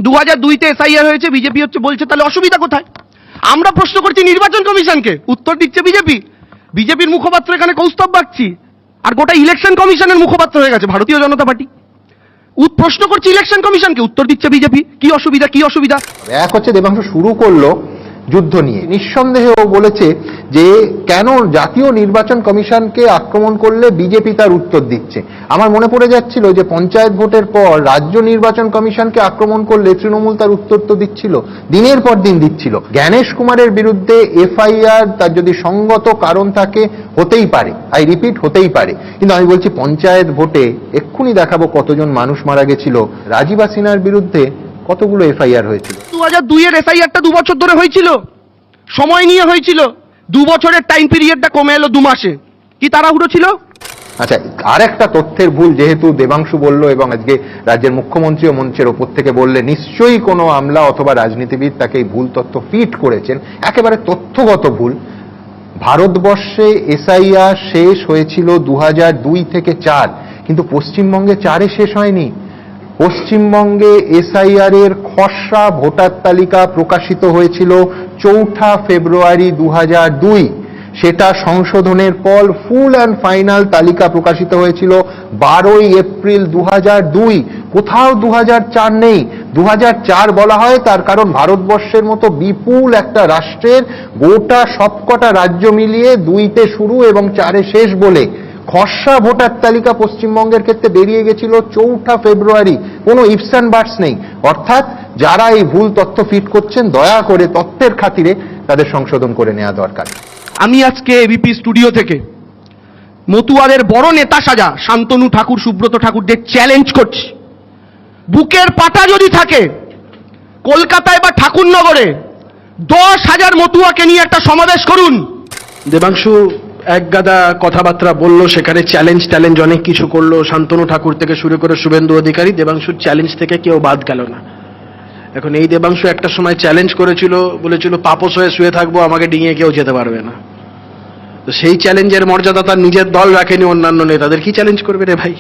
2002-তে SIR হয়েছে, BJP হচ্ছে বলছে, তাহলে অসুবিধা কোথায়? আমরা প্রশ্ন করছি নির্বাচন কমিশনকে, উত্তর দিচ্ছে বিজেপি। বিজেপির মুখপাত্র এখানে কৌস্তব বাগচি, আর গোটা ইলেকশন কমিশনের মুখপাত্র হয়ে গেছে ভারতীয় জনতা পার্টি। প্রশ্ন করছি ইলেকশন কমিশনকে, উত্তর দিচ্ছে বিজেপি। কি অসুবিধা, কি অসুবিধা? এক হচ্ছে দেবাংশু শুরু করলো যুদ্ধ নিয়ে, নিঃসন্দেহে ও বলেছে যে কেন জাতীয় নির্বাচন কমিশনকে আক্রমণ করলে বিজেপি তার উত্তর দিচ্ছে। আমার মনে পড়ে যাচ্ছিল যে পঞ্চায়েত ভোটের পর রাজ্য নির্বাচন কমিশনকে আক্রমণ করলে তৃণমূল তার উত্তর তো দিচ্ছিল, দিনের পর দিন দিচ্ছিল। জ্ঞানেশ কুমারের বিরুদ্ধে এফআইআর তার যদি সঙ্গত কারণ থাকে হতেই পারে, আই রিপিট, হতেই পারে, কিন্তু আমি বলছি পঞ্চায়েত ভোটে এক্ষুনি দেখাবো কতজন মানুষ মারা গেছিল, রাজীব হাসিনার বিরুদ্ধে কতগুলো এফআইআর হয়েছিল। 2002-এর এসআইআরটা 2 বছর ধরে হয়েছিল, সময় নিয়ে হয়েছিল। 2 বছরের টাইম পিরিয়ডটা কমে এলো 2 মাসে। কি তাড়াহুড়ো ছিল? আচ্ছা, আর একটা তথ্যের ভুল যেহেতু দেবাংশু বলল এবং আজকে রাজ্যের মুখ্যমন্ত্রীও মঞ্চের ওপর থেকে বললে, নিশ্চয়ই কোনো আমলা অথবা রাজনীতিবিদ তাকে এই ভুল তথ্য ফিট করেছেন, একেবারে তথ্যগত ভুল। ভারতবর্ষে এসআইআর শেষ হয়েছিল 2002 থেকে 4, কিন্তু পশ্চিমবঙ্গে 4-এ শেষ হয়নি। পশ্চিমবঙ্গে এসআইআর এর খসড়া ভোটার তালিকা প্রকাশিত হয়েছিল 4 ফেব্রুয়ারি 2002। সেটা সংশোধনের পর ফুল অ্যান্ড ফাইনাল তালিকা প্রকাশিত হয়েছিল 12 এপ্রিল 2002। কোথাও 2004 নেই। 2004 বলা হয় তার কারণ ভারতবর্ষের মতো বিপুল একটা রাষ্ট্রের গোটা সবকটা রাজ্য মিলিয়ে 2-তে শুরু এবং 4-এ শেষ বলে খসড়া ভোটার তালিকা পশ্চিমবঙ্গের ক্ষেত্রে বেরিয়ে গেছিল 4 ফেব্রুয়ারি। কোনো ইফস অ্যান্ড বাটস নেই। অর্থাৎ যারা এই ভুল তথ্য ফিট করছেন, দয়া করে তথ্যের খাতিরে তাদের সংশোধন করে নেওয়া দরকার। আমি আজকে এবিপি স্টুডিও থেকে মতুয়াদের বড় নেতা সাজা শান্তনু ঠাকুর, সুব্রত ঠাকুরদের চ্যালেঞ্জ করছি, বুকের পাটা যদি থাকে কলকাতায় বা ঠাকুরনগরে 10,000 মতুয়াকে নিয়ে একটা সমাবেশ করুন। দেবাংশু এক গাদা কথাবার্তা বললো, সেখানে চ্যালেঞ্জ অনেক কিছু করলো, শান্তনু ঠাকুর থেকে শুরু করে শুভেন্দু অধিকারী। দেবাংশুর চ্যালেঞ্জ থেকে কেউ বাদ গেল না। এখন এই দেবাংশু একটা সময় চ্যালেঞ্জ করেছিল, বলেছিল পাপোস হয়ে শুয়ে থাকবো, আমাকে ডিঙিয়ে কেউ যেতে পারবে না। তো সেই চ্যালেঞ্জের মর্যাদা তার নিজের দল রাখেনি, অন্যান্য নেতাদের কি চ্যালেঞ্জ করবে রে ভাই?